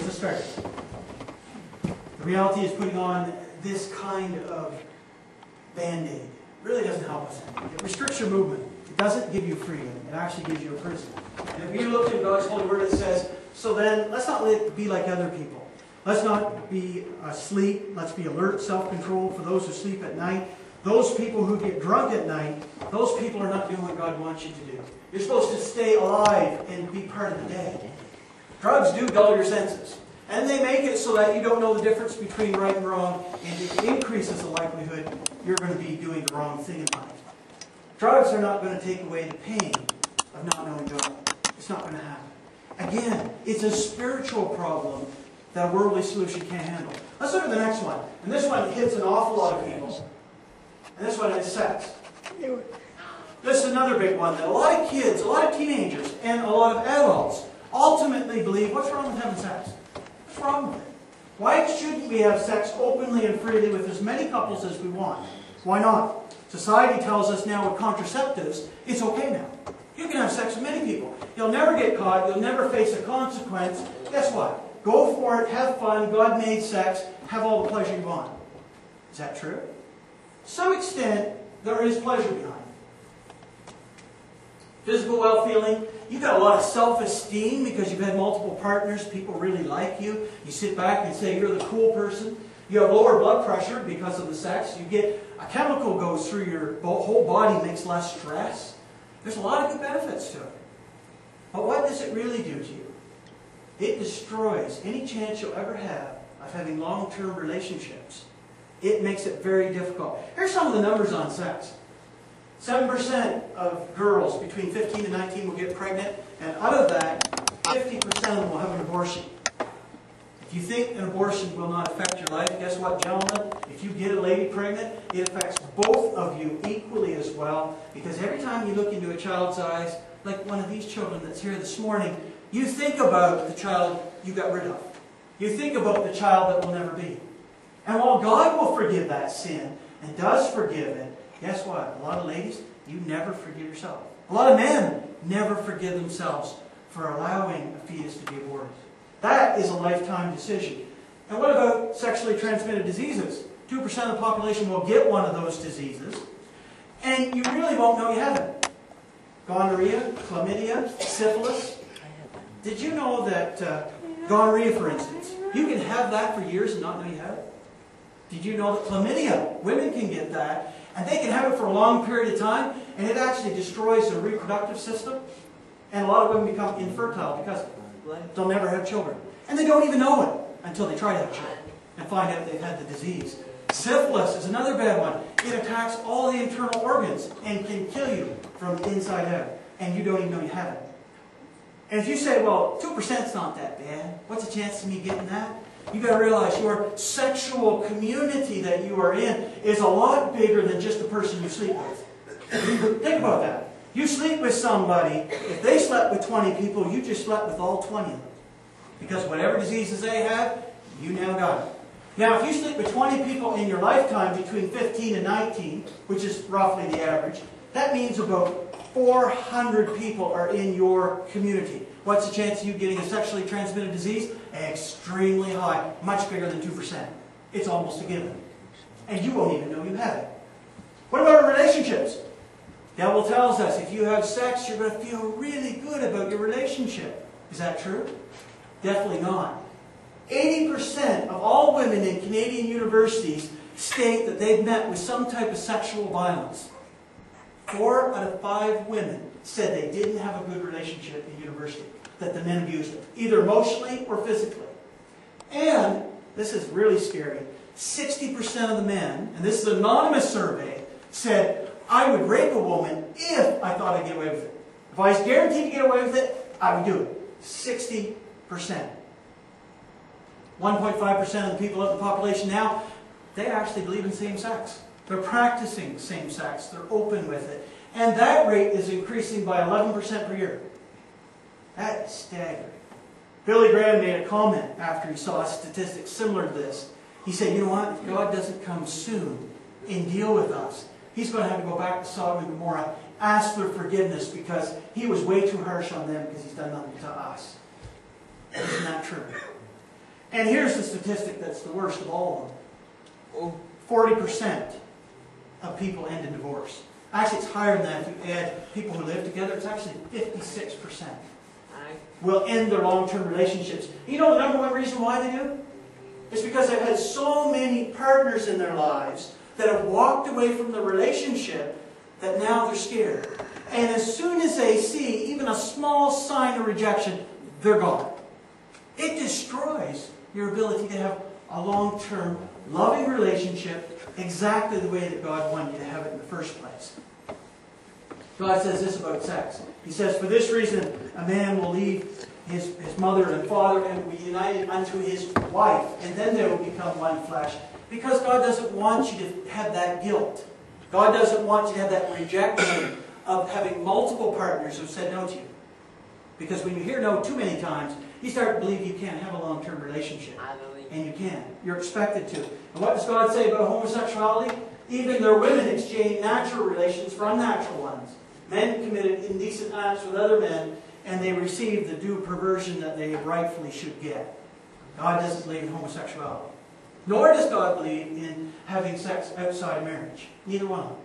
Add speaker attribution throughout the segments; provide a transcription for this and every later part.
Speaker 1: a start. The reality is putting on this kind of band-aid really doesn't help us any. It restricts your movement. It doesn't give you freedom. It actually gives you a prison. And if you look in God's holy word, it says, so then let's not be like other people. Let's not be asleep. Let's be alert, self-controlled for those who sleep at night. Those people who get drunk at night, those people are not doing what God wants you to do. You're supposed to stay alive and be part of the day. Drugs do dull your senses. And they make it so that you don't know the difference between right and wrong, and it increases the likelihood you're going to be doing the wrong thing in life. Drugs are not going to take away the pain of not knowing God. It's not going to happen. Again, it's a spiritual problem that a worldly solution can't handle. Let's look at the next one. And this one hits an awful lot of people. And this one is sex. This is another big one that a lot of kids, a lot of teenagers, and a lot of adults ultimately believe, what's wrong with having sex? What's wrong with it? Why shouldn't we have sex openly and freely with as many couples as we want? Why not? Society tells us now with contraceptives, it's okay now. You can have sex with many people. You'll never get caught. You'll never face a consequence. Guess what? Go for it. Have fun. God made sex. Have all the pleasure you want. Is that true? To some extent, there is pleasure behind it. Physical well-feeling. You've got a lot of self-esteem because you've had multiple partners. People really like you. You sit back and say you're the cool person. You have lower blood pressure because of the sex. You get a chemical goes through your whole body, makes less stress. There's a lot of good benefits to it. But what does it really do to you? It destroys any chance you'll ever have of having long-term relationships. It makes it very difficult. Here's some of the numbers on sex. 7% of girls between 15 and 19 will get pregnant, and out of that, 50% of them will have an abortion. If you think an abortion will not affect your life, guess what, gentlemen? If you get a lady pregnant, it affects both of you equally as well, because every time you look into a child's eyes, like one of these children that's here this morning, you think about the child you got rid of. You think about the child that will never be. And while God will forgive that sin, and does forgive it, guess what? A lot of ladies, you never forgive yourself. A lot of men never forgive themselves for allowing a fetus to be aborted. That is a lifetime decision. And what about sexually transmitted diseases? 2% of the population will get one of those diseases, and you really won't know you have it. Gonorrhea, chlamydia, syphilis. Did you know that gonorrhea, for instance, you can have that for years and not know you have it? Did you know that chlamydia, women can get that, and they can have it for a long period of time, and it actually destroys their reproductive system, and a lot of women become infertile because of it. They'll never have children. And they don't even know it until they try to have children and find out they've had the disease. Syphilis is another bad one. It attacks all the internal organs and can kill you from the inside out. And you don't even know you have it. And if you say, well, 2% is not that bad. What's the chance of me getting that? You've got to realize your sexual community that you are in is a lot bigger than just the person you sleep with. Think about that. You sleep with somebody, if they slept with 20 people, you just slept with all 20 of them. Because whatever diseases they have, you now got it. Now, if you sleep with 20 people in your lifetime between 15 and 19, which is roughly the average, that means about 400 people are in your community. What's the chance of you getting a sexually transmitted disease? Extremely high. Much bigger than 2%. It's almost a given. And you won't even know you have it. What about relationships? The devil tells us if you have sex, you're going to feel really good about your relationship. Is that true? Definitely not. 80% of all women in Canadian universities state that they've met with some type of sexual violence. 4 out of 5 women said they didn't have a good relationship in university, that the men abused them, either emotionally or physically. And, this is really scary, 60% of the men, and this is an anonymous survey, said, I would rape a woman if I thought I'd get away with it. If I was guaranteed to get away with it, I would do it. 60%. 1.5% of the people of the population now, they actually believe in same-sex. They're practicing same-sex. They're open with it. And that rate is increasing by 11% per year. That is staggering. Billy Graham made a comment after he saw statistics similar to this. He said, you know what? If God doesn't come soon and deal with us, He's going to have to go back to Sodom and Gomorrah, ask for forgiveness because He was way too harsh on them because He's done nothing to us. Isn't that true? And here's the statistic that's the worst of all of them. 40% of people end in divorce. Actually, it's higher than that. If you add people who live together, it's actually 56% will end their long-term relationships. You know the number one reason why they do? It's because they've had so many partners in their lives that have walked away from the relationship that now they're scared. And as soon as they see even a small sign of rejection, they're gone. It destroys your ability to have a long-term, loving relationship exactly the way that God wanted you to have it in the first place. God says this about sex. He says, for this reason, a man will leave his mother and father and be united unto his wife, and then they will become one flesh. Because God doesn't want you to have that guilt. God doesn't want you to have that rejection of having multiple partners who said no to you. Because when you hear no too many times, you start to believe you can't have a long-term relationship. And you can. You're expected to. And what does God say about homosexuality? Even their women exchange natural relations for unnatural ones. Men committed indecent acts with other men, and they receive the due perversion that they rightfully should get. God doesn't believe in homosexuality. Nor does God believe in having sex outside marriage. Neither one of them.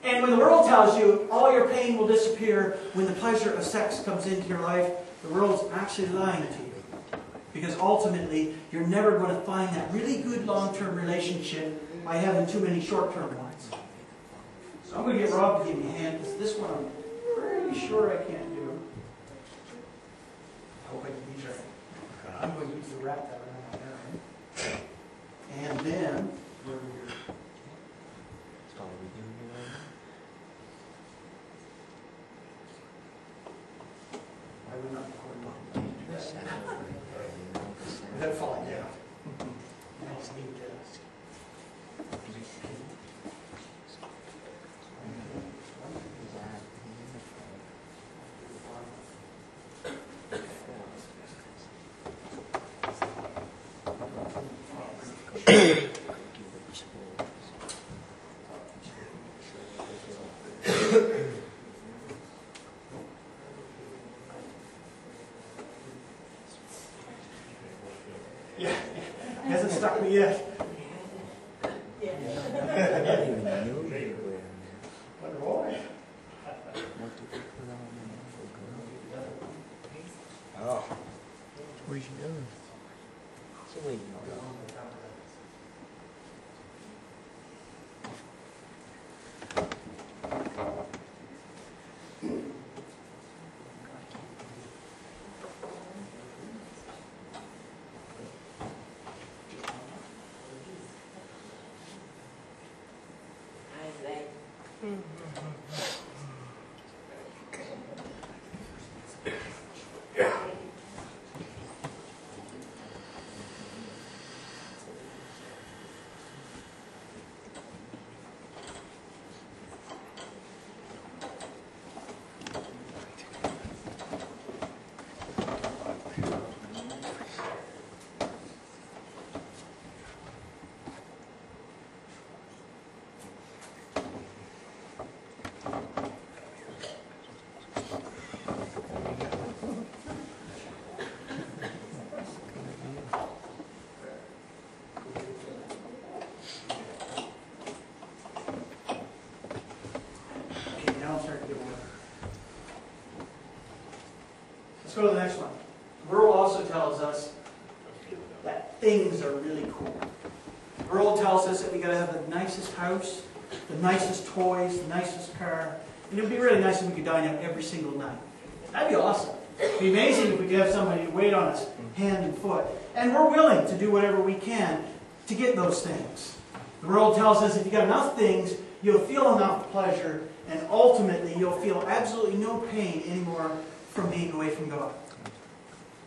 Speaker 1: And when the world tells you all your pain will disappear when the pleasure of sex comes into your life, the world's actually lying to you. Because ultimately, you're never going to find that really good long-term relationship by having too many short-term ones. So I'm going to get Rob to give me a hand, because this one I'm pretty sure I can't do. I hope I can use it. I'm going to use the wrap that around my hair. And then, where are we here? I would not record this. Without falling down. Nice, neat desk. Yeah, hasn't stuck me yet. Wonder why.
Speaker 2: Oh. What are you doing?
Speaker 1: Let's go to the next one. The world also tells us that things are really cool. The world tells us that we got to have the nicest house, the nicest toys, the nicest car. And it would be really nice if we could dine out every single night. That'd be awesome. It'd be amazing if we could have somebody wait on us hand and foot. And we're willing to do whatever we can to get those things. The world tells us if you got enough things, you'll feel enough pleasure, and ultimately you'll feel absolutely no pain anymore from being away from God.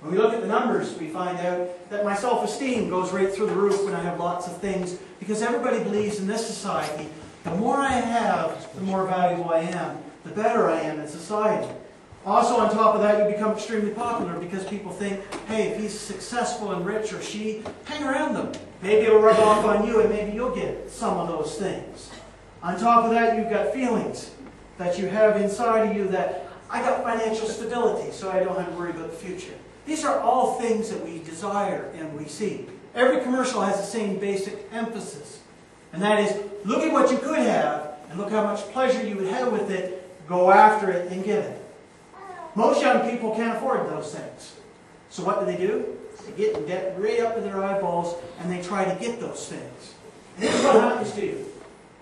Speaker 1: When we look at the numbers, we find out that my self-esteem goes right through the roof when I have lots of things, because everybody believes in this society, the more I have, the more valuable I am, the better I am in society. Also, on top of that, you become extremely popular because people think, hey, if he's successful and rich or she, hang around them. Maybe it'll rub off on you and maybe you'll get some of those things. On top of that, you've got feelings that you have inside of you that I got financial stability, so I don't have to worry about the future. These are all things that we desire and we seek. Every commercial has the same basic emphasis. And that is, look at what you could have, and look how much pleasure you would have with it. Go after it and get it. Most young people can't afford those things. So what do? They get in debt right up to their eyeballs, and they try to get those things. And this is what happens to you.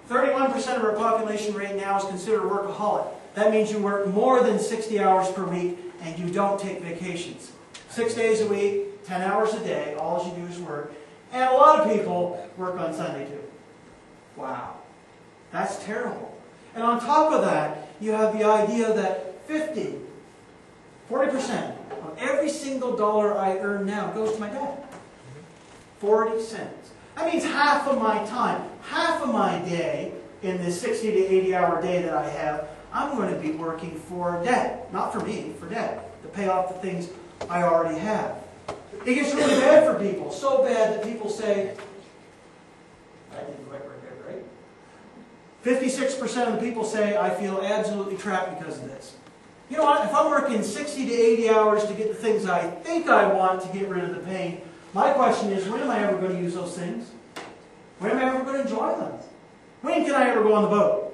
Speaker 1: 31% of our population right now is considered a workaholic. That means you work more than 60 hours per week, and you don't take vacations. 6 days a week, 10 hours a day, all you do is work. And a lot of people work on Sunday too. Wow. That's terrible. And on top of that, you have the idea that 40% of every single dollar I earn now goes to my dad. 40 cents. That means half of my time, half of my day in this 60 to 80 hour day that I have, I'm going to be working for Dad. Not for me, for Dad. To pay off the things I already have. It gets really bad for people. So bad that people say, I didn't quite work out right. 56% of the people say, I feel absolutely trapped because of this. You know what? If I'm working 60 to 80 hours to get the things I think I want to get rid of the pain, my question is, when am I ever going to use those things? When am I ever going to enjoy them? When can I ever go on the boat?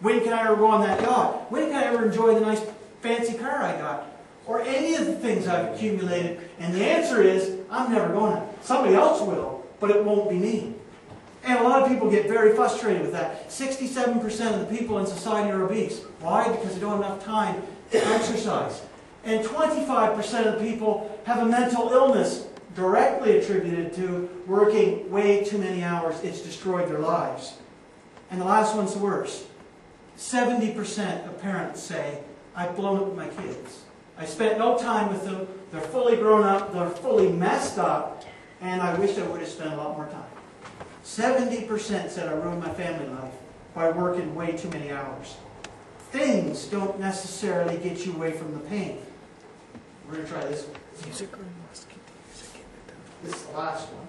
Speaker 1: When can I ever go on that yacht? When can I ever enjoy the nice fancy car I got? Or any of the things I've accumulated? And the answer is, I'm never going to. Somebody else will, but it won't be me. And a lot of people get very frustrated with that. 67% of the people in society are obese. Why? Because they don't have enough time to exercise. And 25% of the people have a mental illness directly attributed to working way too many hours. It's destroyed their lives. And the last one's the worst. 70% of parents say, I've blown up with my kids. I spent no time with them. They're fully grown up. They're fully messed up. And I wish I would have spent a lot more time. 70% said I ruined my family life by working way too many hours. Things don't necessarily get you away from the pain. We're going to try this one. This is the last one.